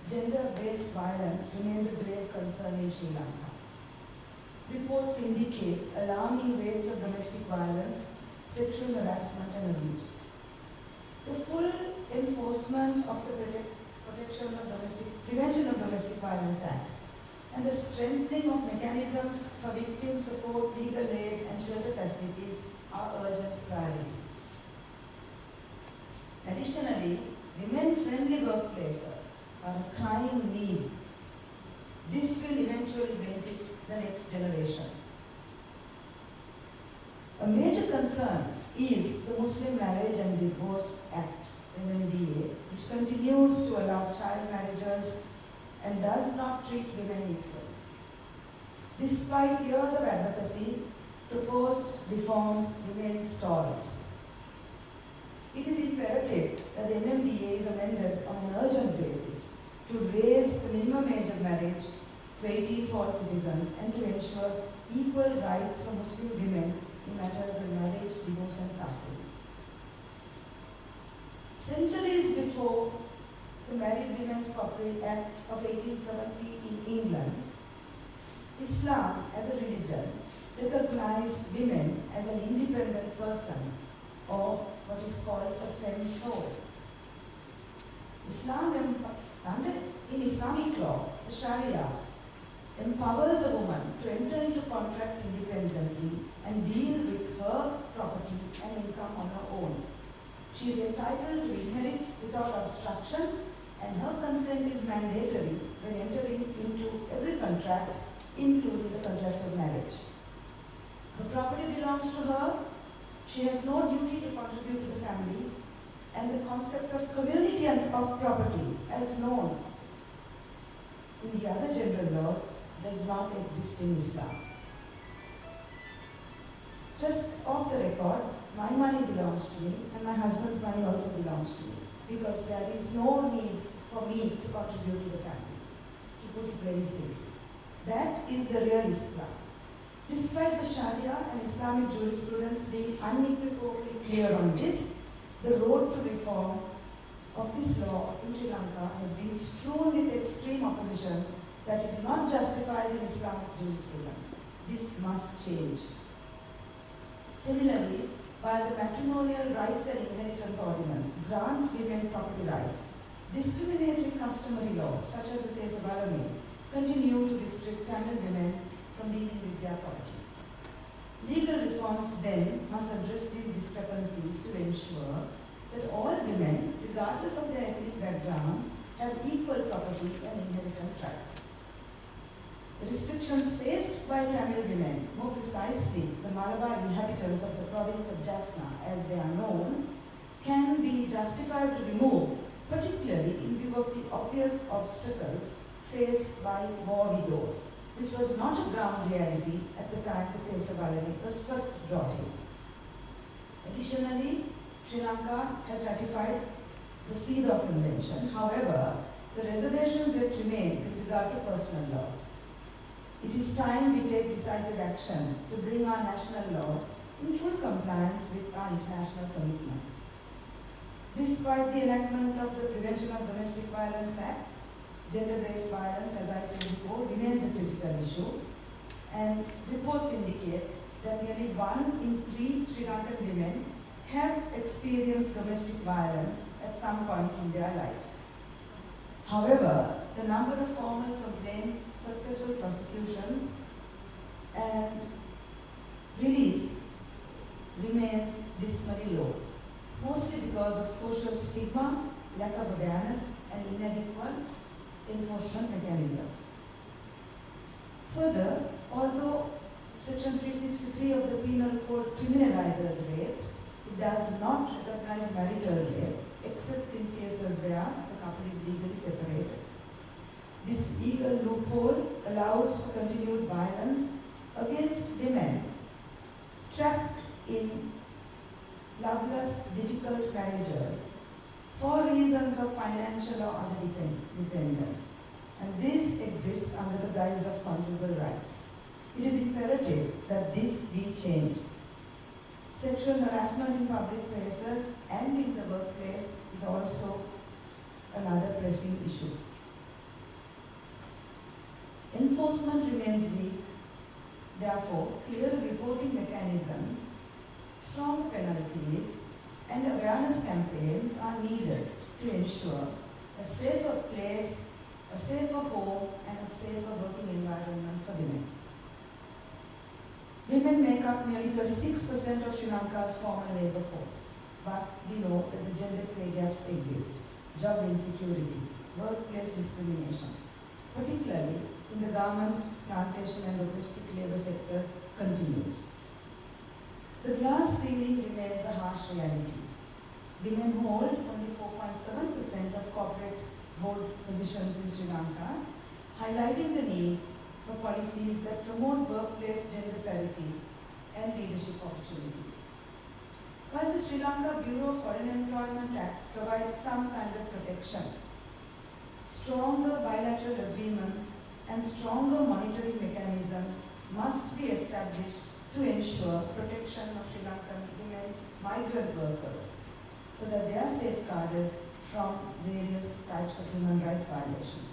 gender-based violence remains a grave concern in Sri Lanka. Reports indicate alarming rates of domestic violence, sexual harassment and abuse. The full enforcement of the Prevention of Domestic Violence Act and the strengthening of mechanisms for victim support, legal aid and shelter facilities are urgent priorities. Additionally, women-friendly workplaces are a crying need. This will eventually benefit the next generation. A major concern is the Muslim Marriage and Divorce Act, MMDA, which continues to allow child marriages and does not treat women equally. Despite years of advocacy, proposed reforms remain stalled. It is imperative that the MMDA is amended on an urgent basis to raise the minimum age of marriage to 18 for all citizens and to ensure equal rights for Muslim women in matters of marriage, divorce and custody. Centuries before the Married Women's Copyright Act of 1870 in England, Islam as a religion recognized women as an independent person, or what is called a femme soul. In Islamic law, the Sharia empowers a woman to enter into contracts independently and deal with her property and income on her own. She is entitled to inherit without obstruction, and her consent is mandatory when entering into every contract, including the contract of marriage. Her property belongs to her. She has no duty to contribute to the family, and the concept of community and of property, as known in the other general laws, does not exist in Islam. Just off the record, my money belongs to me and my husband's money also belongs to me, because there is no need for me to contribute to the family, to put it very simply. That is the real Islam. Despite the Sharia and Islamic jurisprudence being unequivocally clear on this, the road to reform of this law in Sri Lanka has been strewn with extreme opposition that is not justified in Islamic jurisprudence. This must change. Similarly, while the Matrimonial Rights and Inheritance Ordinance grants women property rights, discriminatory customary laws, such as the Tesa Balame, continue to restrict Tamil women from dealing with their property. Legal reforms then must address these discrepancies to ensure that all women, regardless of their ethnic background, have equal property and inheritance rights. The restrictions faced by Tamil women, more precisely the Malabar inhabitants of the province of Jaffna, as they are known, can be justified to remove, particularly in view of the obvious obstacles faced by war widows, which was not a ground reality at the time the Tesa Balame was first brought in. Additionally, Sri Lanka has ratified the CEDAW Convention. However, the reservations yet remain with regard to personal laws. It is time we take decisive action to bring our national laws in full compliance with our international commitments. Despite the enactment of the Prevention of Domestic Violence Act, gender-based violence, as I said before, remains a critical issue, and reports indicate that nearly 1 in 3 Sri Lankan women have experienced domestic violence at some point in their lives. However, the number of formal complaints, successful prosecutions, and relief remains dismally low, mostly because of social stigma, lack of awareness, and inadequate enforcement mechanisms. Further, although Section 363 of the Penal Code criminalizes rape, it does not recognize marital rape, except in cases where the couple is legally separated. This legal loophole allows for continued violence against women trapped in loveless, difficult marriages for reasons of financial or other dependence. And this exists under the guise of conjugal rights. It is imperative that this be changed. Sexual harassment in public places and in the workplace is also another pressing issue. Enforcement remains weak, therefore clear reporting mechanisms, strong penalties and awareness campaigns are needed to ensure a safer place, a safer home and a safer working environment for women. Women make up nearly 36% of Sri Lanka's formal labour force, but we know that the gender pay gaps exist, job insecurity, workplace discrimination, particularly in the garment, plantation and domestic labour sectors continues. The glass ceiling remains a harsh reality. Women hold only 4.7% of corporate board positions in Sri Lanka, highlighting the need for policies that promote workplace gender parity and leadership opportunities. While the Sri Lanka Bureau of Foreign Employment Act provides some kind of protection, stronger bilateral agreements and stronger monitoring mechanisms must be established to ensure protection of Sri Lankan women migrant workers so that they are safeguarded from various types of human rights violations.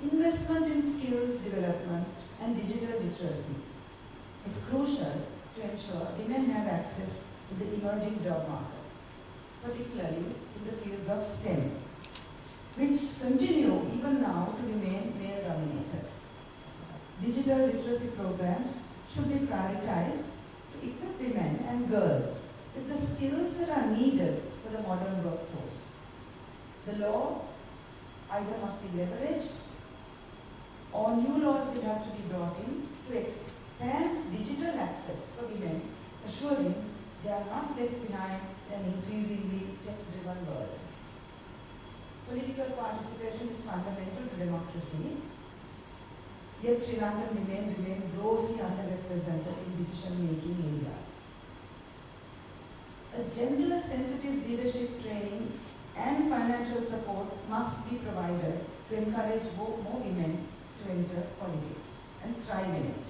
Investment in skills development and digital literacy is crucial to ensure women have access to the emerging job markets, particularly in the fields of STEM, which continue even now to remain male-dominated. Digital literacy programs should be prioritized to equip women and girls with the skills that are needed for the modern workforce. The law either must be leveraged or new laws will have to be brought in to expand digital access for women, assuring they are not left behind in an increasingly tech-driven world. Political participation is fundamental to democracy, yet Sri Lankan women remain grossly underrepresented in decision-making areas. A gender-sensitive leadership training and financial support must be provided to encourage more women to enter politics and thrive in it.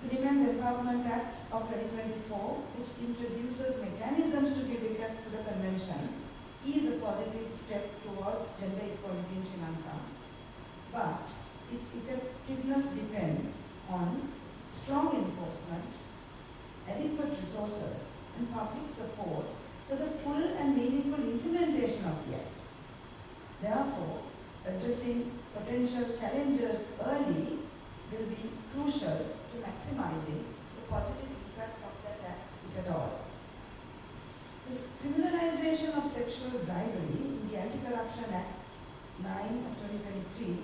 The Women's Empowerment Act of 2024, which introduces mechanisms to give effect to the convention, is a positive step towards gender equality in Sri Lanka, but its effectiveness depends on strong enforcement, adequate resources, and public support for the full and meaningful implementation of the Act. Therefore, addressing potential challenges early will be crucial to maximizing the positive impact of that Act, if at all. This criminalization of sexual bribery in the Anti-Corruption Act 9 of 2023,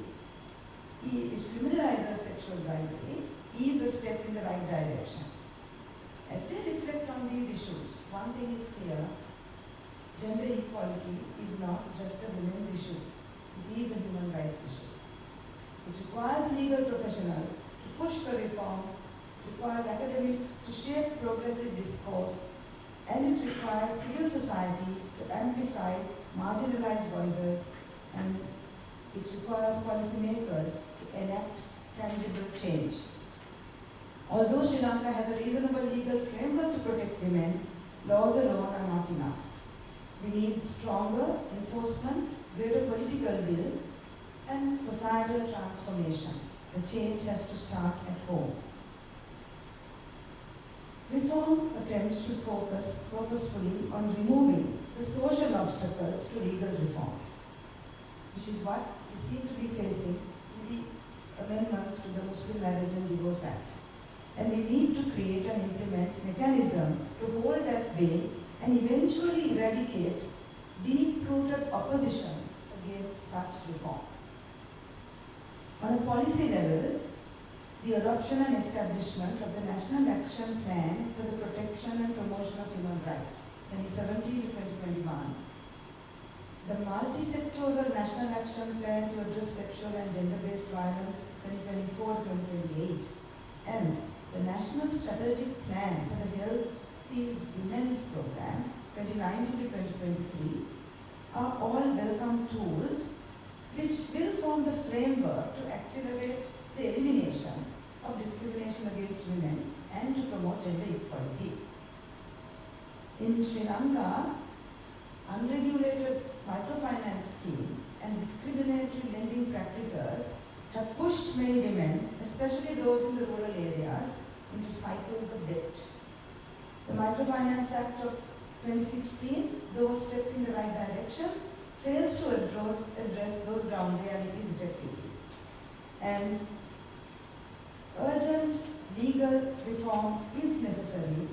which criminalizes sexual bribery, is a step in the right direction. As we reflect on these issues, one thing is clear: gender equality is not just a women's issue, it is a human rights issue. It requires legal professionals to push for reform, it requires academics to shape progressive discourse, and it requires civil society to amplify marginalized voices, and it requires policymakers to enact tangible change. Although Sri Lanka has a reasonable legal framework to protect women, laws alone are not enough. We need stronger enforcement, greater political will, and societal transformation. The change has to start at home. Reform attempts should focus purposefully on removing the social obstacles to legal reform, which is what we seem to be facing in the amendments to the Muslim Marriage and Divorce Act. And we need to create and implement mechanisms to hold at bay and eventually eradicate deep-rooted opposition against such reform. On a policy level, the adoption and establishment of the National Action Plan for the Protection and Promotion of Human Rights, 2017 to 2021, the Multi-Sectoral National Action Plan to Address Sexual and Gender-Based Violence, 2024-2028, and the National Strategic Plan for the Healthy Women's Program, 2019 to 2023, are all welcome tools which will form the framework to accelerate the elimination of discrimination against women and to promote gender equality. In Sri Lanka, unregulated microfinance schemes and discriminatory lending practices have pushed many women, especially those in the rural areas, into cycles of debt. The Microfinance Act of 2016, though a step in the right direction, fails to address those ground realities effectively. And urgent legal reform is necessary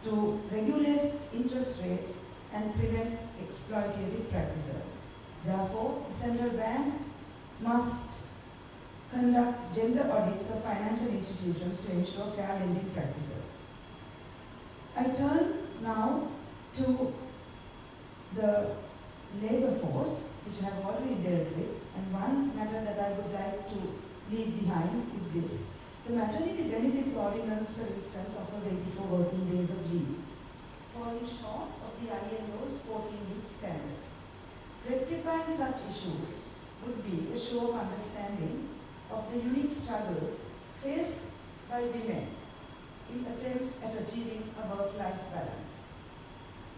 to regulate interest rates and prevent exploitative practices. Therefore, the central bank must conduct gender audits of financial institutions to ensure fair lending practices. I turn now to the labor force, which I have already dealt with, and one matter that I would like to leave behind is this. The maternity benefits ordinance, for instance, offers 84 working days of leave, falling short of the ILO's 14-week standard. Rectifying such issues would be a show of understanding of the unique struggles faced by women in attempts at achieving a work-life balance.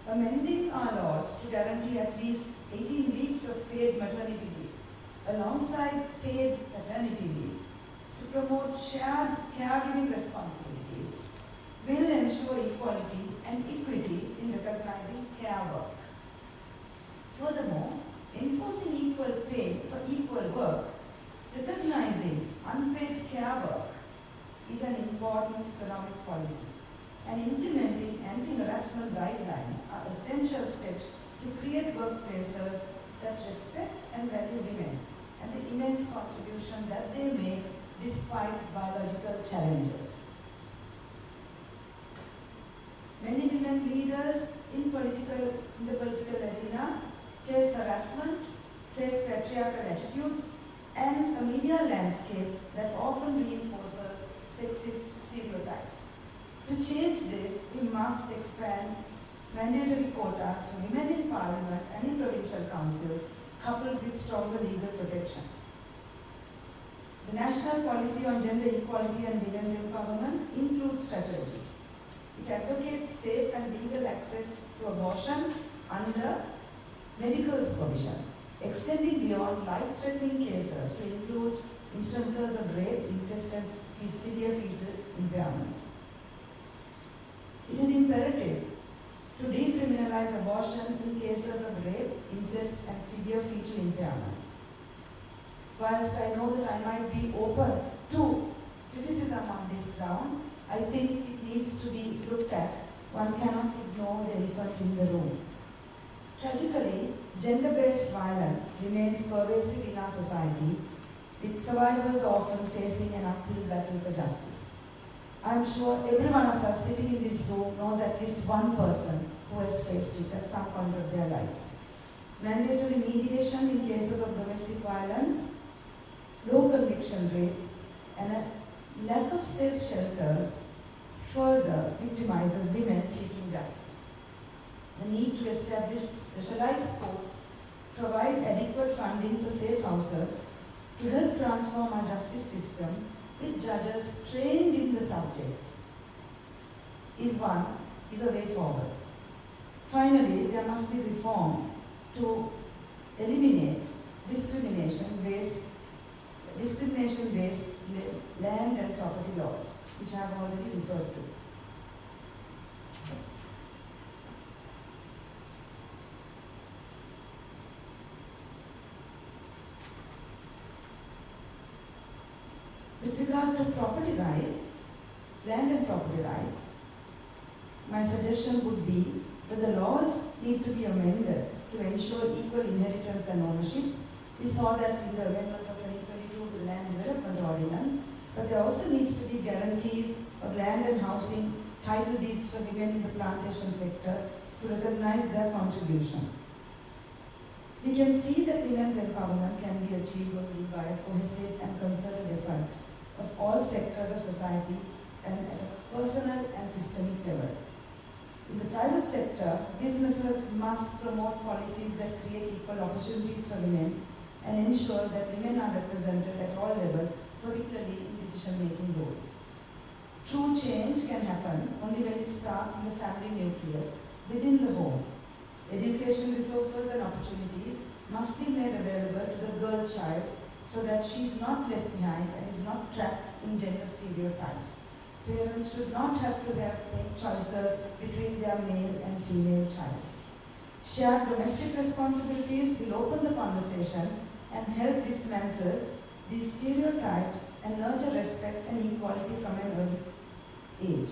Amending our laws to guarantee at least 18 weeks of paid maternity leave alongside paid paternity leave to promote shared caregiving responsibilities will ensure equality and equity in recognizing care work. Furthermore, enforcing equal pay for equal work, recognizing unpaid care work is an important economic policy, and implementing anti-harassment guidelines are essential steps to create workplaces that respect and value women and the immense contribution that they make despite biological challenges. Many women leaders in the political arena face harassment, face patriarchal attitudes, and a media landscape that often reinforces sexist stereotypes. To change this, we must expand mandatory quotas for women in parliament and in provincial councils, coupled with stronger legal protection. The national policy on gender equality and women's empowerment includes strategies. It advocates safe and legal access to abortion under medical supervision, extending beyond life-threatening cases to include instances of rape, incest, and severe fetal impairment. It is imperative to decriminalize abortion in cases of rape, incest, and severe fetal impairment. Whilst I know that I might be open to criticism on this ground, I think it needs to be looked at. One cannot ignore the elephant in the room. Tragically, gender-based violence remains pervasive in our society, with survivors often facing an uphill battle for justice. I am sure every one of us sitting in this room knows at least one person who has faced it at some point of their lives. Mandatory mediation in cases of domestic violence, low conviction rates, and a lack of safe shelters further victimizes women seeking justice. The need to establish specialized courts, provide adequate funding for safe houses to help transform our justice system with judges trained in the subject is a way forward. Finally, there must be reform to eliminate discrimination-based land and property laws, which I have already referred to. With regard to property rights, land and property rights, my suggestion would be that the laws need to be amended to ensure equal inheritance and ownership. We saw that in the amendment of 2022 the Land Development Ordinance, but there also needs to be guarantees of land and housing, title deeds for women in the plantation sector to recognize their contribution. We can see that women's empowerment can be achieved only by a cohesive and concerted effort of all sectors of society and at a personal and systemic level. In the private sector, businesses must promote policies that create equal opportunities for women and ensure that women are represented at all levels, particularly in decision-making roles. True change can happen only when it starts in the family nucleus, within the home. Education resources and opportunities must be made available to the girl child so that she is not left behind and is not trapped in gender stereotypes. Parents should not have to make choices between their male and female child. Shared domestic responsibilities will open the conversation and help dismantle these stereotypes and nurture respect and equality from an early age.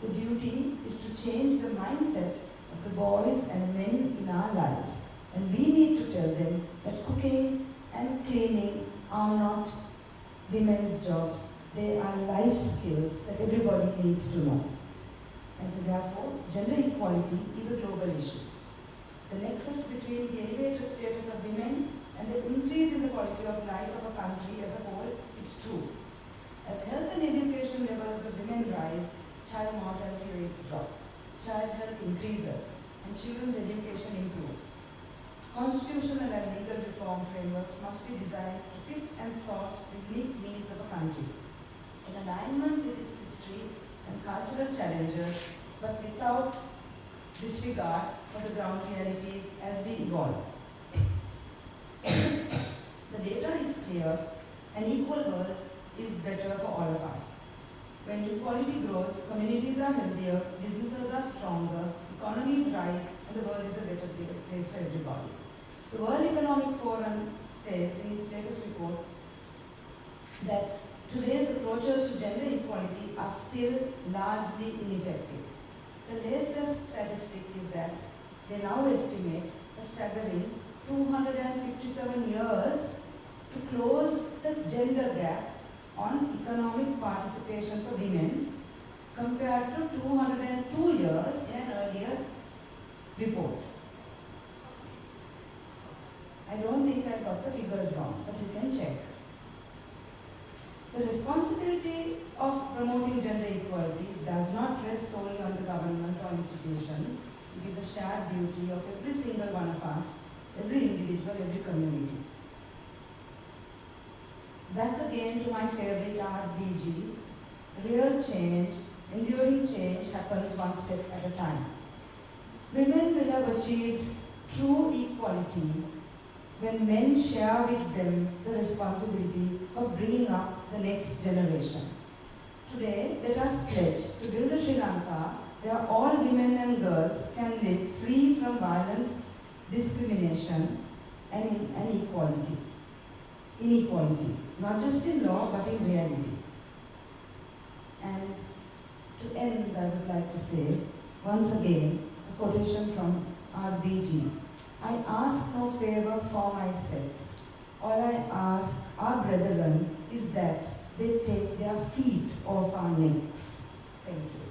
The duty is to change the mindsets of the boys and men in our lives, and we need to tell them that cooking and cleaning are not women's jobs. They are life skills that everybody needs to know. And so therefore, gender equality is a global issue. The nexus between the elevated status of women and the increase in the quality of life of a country as a whole is true. As health and education levels of women rise, child mortality rates drop, child health increases, and children's education improves. Constitutional and legal reform frameworks must be designed to fit and solve the unique needs of a country, in alignment with its history and cultural challenges, but without disregard for the ground realities as we evolve. The data is clear: an equal world is better for all of us. When equality grows, communities are healthier, businesses are stronger, economies rise, and the world is a better place for everybody. The World Economic Forum says in its latest report that today's approaches to gender equality are still largely ineffective. The latest statistic is that they now estimate a staggering 257 years to close the gender gap on economic participation for women compared to 202 years in an earlier report. I don't think I got the figures wrong, but you can check. The responsibility of promoting gender equality does not rest solely on the government or institutions. It is a shared duty of every single one of us, every individual, every community. Back again to my favorite RBG, real change, enduring change happens one step at a time. Women will have achieved true equality when men share with them the responsibility of bringing up the next generation. Today, let us pledge to build a Sri Lanka where all women and girls can live free from violence, discrimination, and inequality, not just in law but in reality. And to end, I would like to say, once again, a quotation from RBG. I ask no favor for my sex. All I ask our brethren is that they take their feet off our necks. Thank you.